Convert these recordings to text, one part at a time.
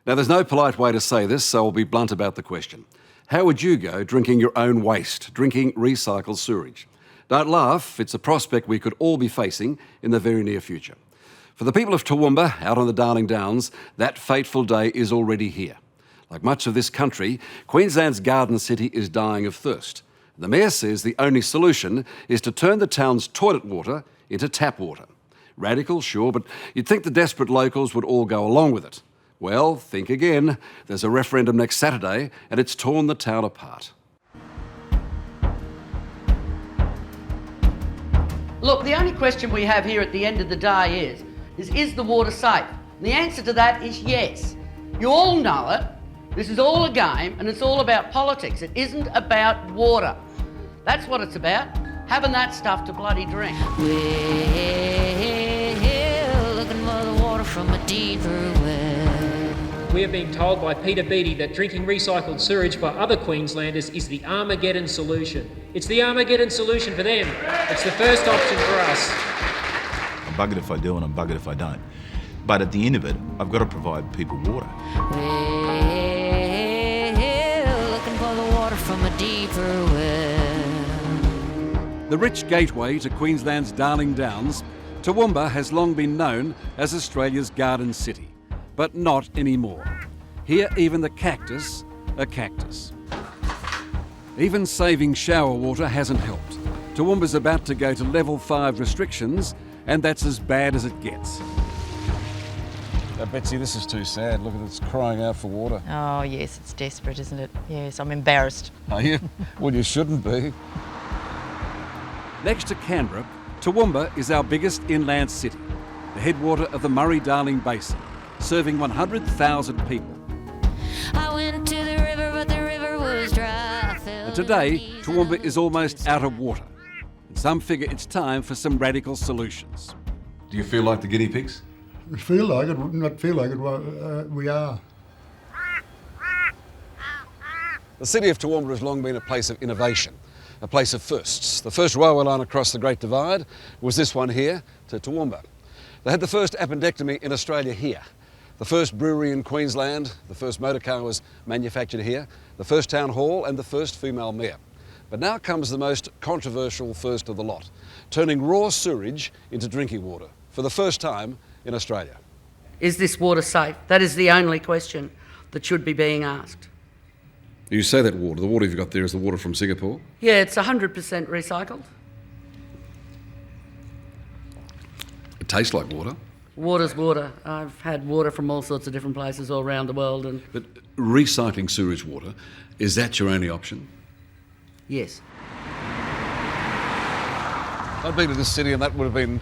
Now, there's no polite way to say this, so I'll be blunt about the question. How would you go drinking your own waste, drinking recycled sewage? Don't laugh, it's a prospect we could all be facing in the very near future. For the people of Toowoomba, out on the Darling Downs, that fateful day is already here. Like much of this country, Queensland's garden city is dying of thirst. The Mayor says the only solution is to turn the town's toilet water into tap water. Radical, sure, but you'd think the desperate locals would all go along with it. Well, think again. There's a referendum next Saturday and it's torn the town apart. Look, the only question we have here at the end of the day is the water safe? And the answer to that is yes. You all know it. This is all a game and it's all about politics. It isn't about water. That's what it's about, having that stuff to bloody drink. We're looking for the water from a deeper well. We are being told by Peter Beattie that drinking recycled sewage for other Queenslanders is the Armageddon solution. It's the Armageddon solution for them. It's the first option for us. I'm buggered if I do and I'm buggered if I don't. But at the end of it, I've got to provide people water. We're looking for the water from a deeper well. The rich gateway to Queensland's Darling Downs, Toowoomba has long been known as Australia's garden city, but not anymore. Here, even the cactus, a cactus. Even saving shower water hasn't helped. Toowoomba's about to go to level 5 restrictions, and that's as bad as it gets. Betsy, this is too sad. Look at it, it's crying out for water. Oh yes, it's desperate, isn't it? Yes, I'm embarrassed. Are you? Well, you shouldn't be. Next to Canberra, Toowoomba is our biggest inland city, the headwater of the Murray-Darling Basin, serving 100,000 people. I went to the river, but the river was dry. And today, Toowoomba is almost out of water. And some figure it's time for some radical solutions. Do you feel like the guinea pigs? Feel like it, not feel like it, we are. The city of Toowoomba has long been a place of innovation, a place of firsts. The first railway line across the Great Divide was this one here to Toowoomba. They had the first appendectomy in Australia here, the first brewery in Queensland, the first motor car was manufactured here, the first town hall and the first female mayor. But now comes the most controversial first of the lot, turning raw sewage into drinking water for the first time in Australia. Is this water safe? That is the only question that should be being asked. You say that water, the water you've got there is the water from Singapore? Yeah, it's 100% recycled. It tastes like water. Water's water. I've had water from all sorts of different places all around the world and... But recycling sewage water, is that your only option? Yes. I've been to this city and that would have been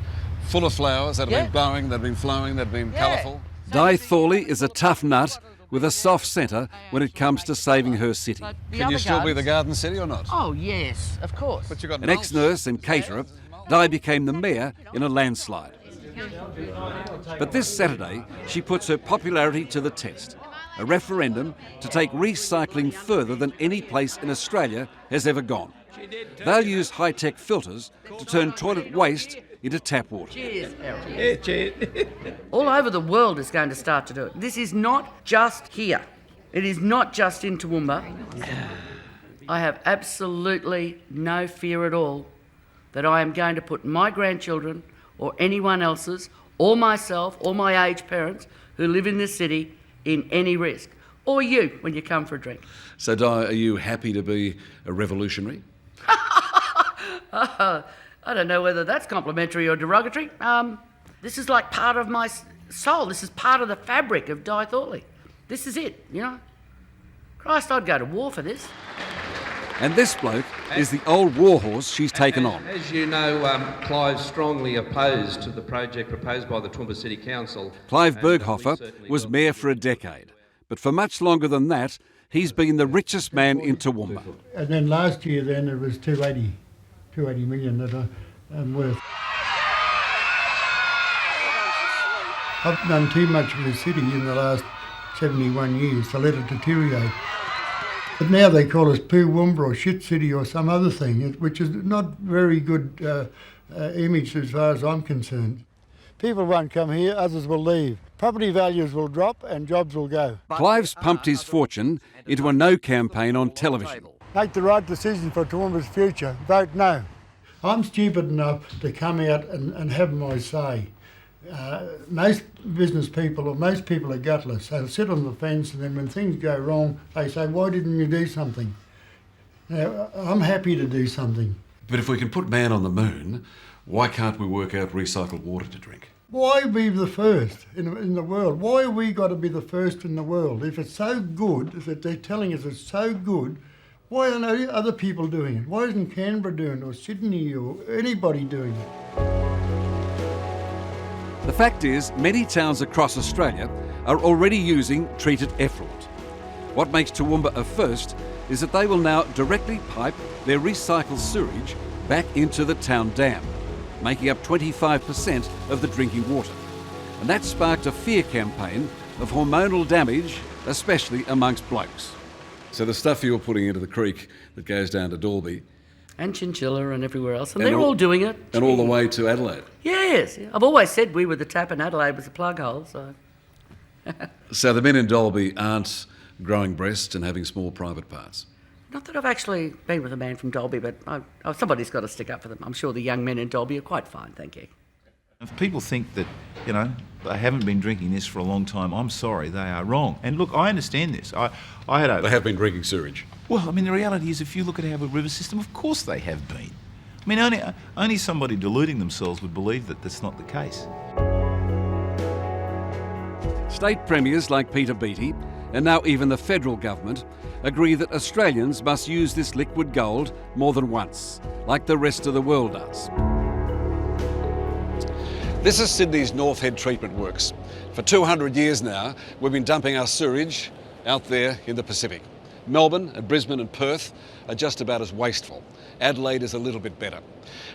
full of flowers, that have been blowing, that have been flowing, that have been colourful. Di Thorley is a tough nut with a soft centre when it comes to saving her city. Can you still be the garden city or not? Oh, yes, of course. But you've got an ex-nurse and caterer, Di became the mayor in a landslide. But this Saturday, she puts her popularity to the test. A referendum to take recycling further than any place in Australia has ever gone. They'll use high-tech filters to turn toilet waste into tap water. Cheers, Harold. Cheers. All over the world is going to start to do it. This is not just here. It is not just in Toowoomba. I have absolutely no fear at all that I am going to put my grandchildren or anyone else's, or myself, or my aged parents who live in this city in any risk. Or you, when you come for a drink. So, Di, are you happy to be a revolutionary? I don't know whether that's complimentary or derogatory. This is like part of my soul. This is part of the fabric of Di Thorley. This is it, you know. Christ, I'd go to war for this. And this bloke is the old warhorse she's taken on. As you know, Clive strongly opposed to the project proposed by the Toowoomba City Council. Clive Berghofer was mayor for a decade, but for much longer than that, he's been the richest man in Toowoomba. And then last year then it was 280 million that I'm worth. I've done too much for the city in the last 71 years to let it deteriorate. But now they call us Poowoomba or Shit City or some other thing, which is not very good image as far as I'm concerned. People won't come here, others will leave. property values will drop and jobs will go. Clive's pumped his fortune into a no campaign on television. Make the right decision for Toowoomba's future. Vote no. I'm stupid enough to come out and have my say. Most business people or most people are gutless. They'll sit on the fence and then when things go wrong, they say, why didn't you do something? Now, I'm happy to do something. But if we can put man on the moon, why can't we work out recycled water to drink? Why be the first in the world? Why have we got to be the first in the world? If it's so good, if they're telling us it's so good, why aren't other people doing it? Why isn't Canberra doing it, or Sydney, or anybody doing it? The fact is, many towns across Australia are already using treated effluent. What makes Toowoomba a first is that they will now directly pipe their recycled sewage back into the town dam, making up 25% of the drinking water. And that sparked a fear campaign of hormonal damage, especially amongst blokes. So the stuff you're putting into the creek that goes down to Dalby... And Chinchilla and everywhere else, and they're all doing it. And all the way to Adelaide. Yes, I've always said we were the tap and Adelaide was the plug hole, so... So the men in Dalby aren't growing breasts and having small private parts? Not that I've actually been with a man from Dalby, but somebody's got to stick up for them. I'm sure the young men in Dalby are quite fine, thank you. If people think that, they haven't been drinking this for a long time, I'm sorry, they are wrong. And look, I understand this. They have been drinking sewage. Well, the reality is, if you look at our river system, of course they have been. Only somebody deluding themselves would believe that that's not the case. State premiers like Peter Beattie, and now even the federal government, agree that Australians must use this liquid gold more than once, like the rest of the world does. This is Sydney's North Head Treatment Works. For 200 years now, we've been dumping our sewage out there in the Pacific. Melbourne and Brisbane and Perth are just about as wasteful. Adelaide is a little bit better.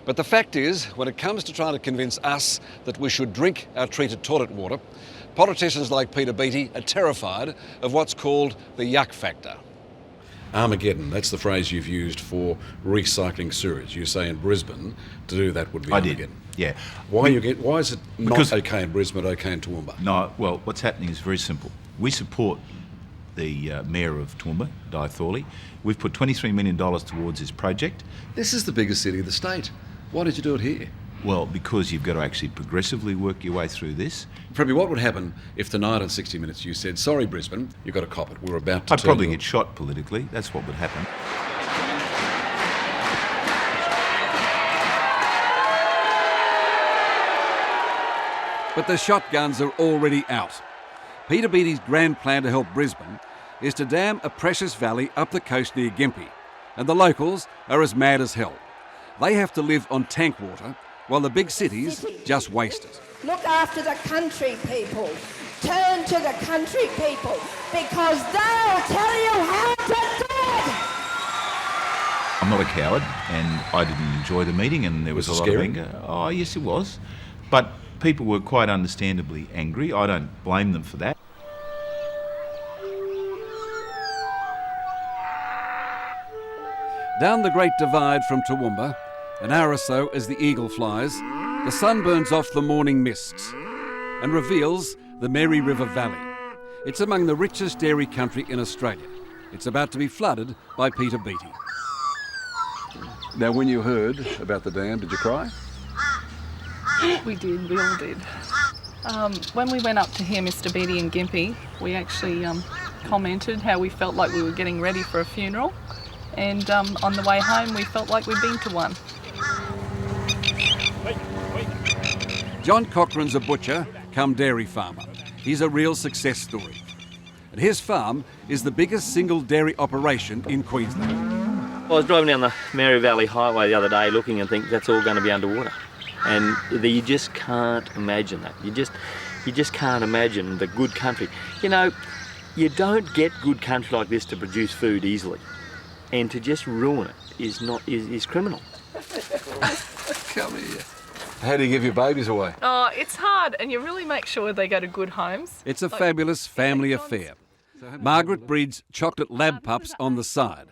But the fact is, when it comes to trying to convince us that we should drink our treated toilet water, politicians like Peter Beattie are terrified of what's called the yuck factor. Armageddon, that's the phrase you've used for recycling sewage. You say in Brisbane, to do that would be Armageddon. Yeah. Why is it not okay in Brisbane, okay in Toowoomba? No, well, what's happening is very simple. We support the Mayor of Toowoomba, Di Thorley. We've put $23 million towards this project. This is the biggest city of the state. Why did you do it here? Well, because you've got to actually progressively work your way through this. Premier, what would happen if tonight on 60 Minutes you said, sorry Brisbane, you've got to cop it, we're about to I'd probably get shot politically, that's what would happen. But the shotguns are already out. Peter Beattie's grand plan to help Brisbane is to dam a precious valley up the coast near Gympie, and the locals are as mad as hell. They have to live on tank water while the big cities just waste it. Look after the country people. Turn to the country people because they'll tell you how to do it. I'm not a coward and I didn't enjoy the meeting and there was a lot of anger. Oh, yes, it was. But people were quite understandably angry. I don't blame them for that. Down the Great Divide from Toowoomba, an hour or so as the eagle flies, the sun burns off the morning mists and reveals the Mary River Valley. It's among the richest dairy country in Australia. It's about to be flooded by Peter Beattie. Now, when you heard about the dam, did you cry? We did, we all did. When we went up to hear Mr. Beattie in Gympie, we actually commented how we felt like we were getting ready for a funeral. And on the way home, we felt like we'd been to one. John Cochrane's a butcher, come dairy farmer. He's a real success story. And his farm is the biggest single dairy operation in Queensland. I was driving down the Mary Valley Highway the other day looking and think that's all going to be underwater. And you just can't imagine that. You just can't imagine the good country. You know, you don't get good country like this to produce food easily. And to just ruin it is criminal. Come here. How do you give your babies away? Oh, it's hard, and you really make sure they go to good homes. It's a fabulous family affair. Margaret breeds chocolate lab pups on the side.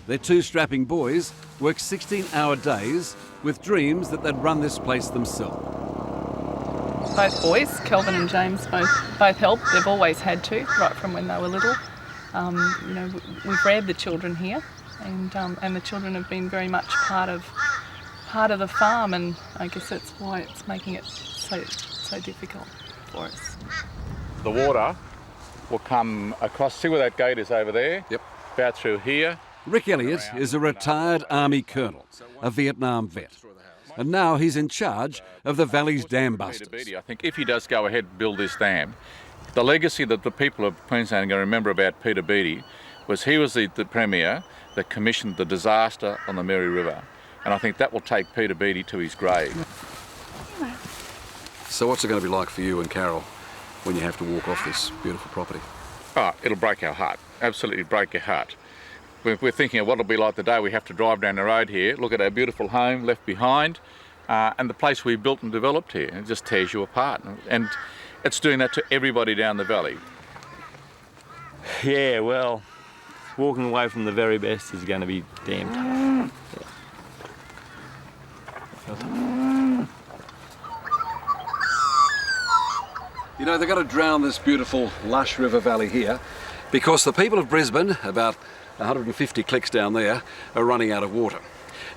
Their two strapping boys work 16-hour days with dreams that they'd run this place themselves. both boys, Kelvin and James, both help. They've always had to, right from when they were little. We've reared the children here, and the children have been very much part of the farm, and I guess that's why it's making it so difficult for us. The water will come across. See where that gate is over there? Yep. About through here. Rick Elliott is a retired Army colonel, a Vietnam vet. And now he's in charge of the Valley's dam busters. I think if he does go ahead and build this dam, the legacy that the people of Queensland are going to remember about Peter Beattie was he was the Premier that commissioned the disaster on the Mary River. And I think that will take Peter Beattie to his grave. So what's it going to be like for you and Carol when you have to walk off this beautiful property? Oh, it'll break our heart. Absolutely break your heart. We're thinking of what it'll be like the day we have to drive down the road here, look at our beautiful home left behind, and the place we built and developed here. It just tears you apart. And it's doing that to everybody down the valley. Yeah, well, walking away from the very best is going to be damn tough. You know, they've got to drown this beautiful, lush river valley here because the people of Brisbane, about 150 clicks down there, are running out of water.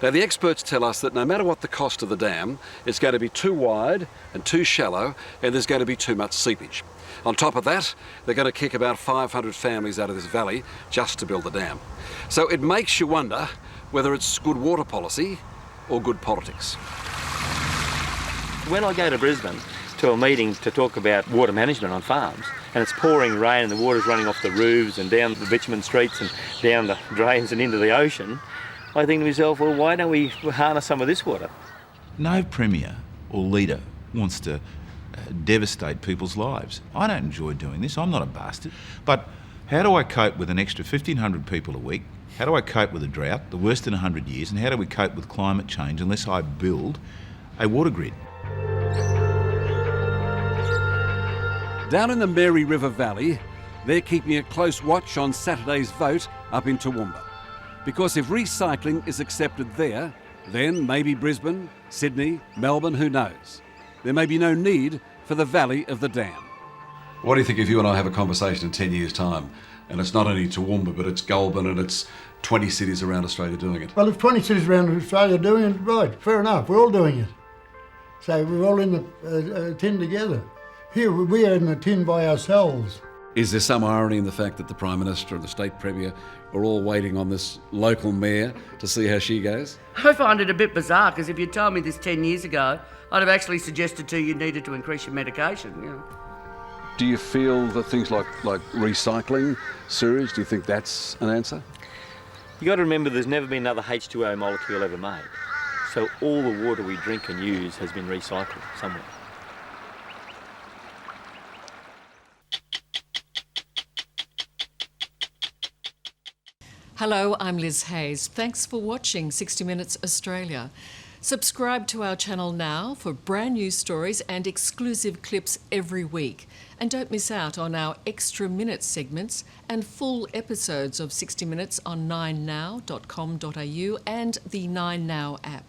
Now, the experts tell us that no matter what the cost of the dam, it's going to be too wide and too shallow, and there's going to be too much seepage. On top of that, they're going to kick about 500 families out of this valley just to build the dam. So it makes you wonder whether it's good water policy or good politics. When I go to Brisbane to a meeting to talk about water management on farms, and it's pouring rain and the water's running off the roofs and down the bitumen streets and down the drains and into the ocean, I think to myself, well, why don't we harness some of this water? No Premier or leader wants to devastate people's lives. I don't enjoy doing this. I'm not a bastard. But how do I cope with an extra 1,500 people a week? How do I cope with a drought, the worst in 100 years? And how do we cope with climate change unless I build a water grid? Down in the Mary River Valley, they're keeping a close watch on Saturday's vote up in Toowoomba. Because if recycling is accepted there, then maybe Brisbane, Sydney, Melbourne, who knows? There may be no need for the Valley of the Dam. What do you think if you and I have a conversation in 10 years' time, and it's not only Toowoomba, but it's Goulburn and it's 20 cities around Australia doing it? Well, if 20 cities around Australia are doing it, right, fair enough, we're all doing it. So we're all in the tin together. Here, we are in the tin by ourselves. Is there some irony in the fact that the Prime Minister and the State Premier are all waiting on this local mayor to see how she goes? I find it a bit bizarre, because if you'd told me this 10 years ago, I'd have actually suggested to you needed to increase your medication. You know. Do you feel that things like recycling sewage, do you think that's an answer? You got to remember there's never been another H2O molecule ever made. So all the water we drink and use has been recycled somewhere. Hello, I'm Liz Hayes. Thanks for watching 60 Minutes Australia. Subscribe to our channel now for brand new stories and exclusive clips every week. And don't miss out on our extra minute segments and full episodes of 60 Minutes on 9now.com.au and the 9Now app.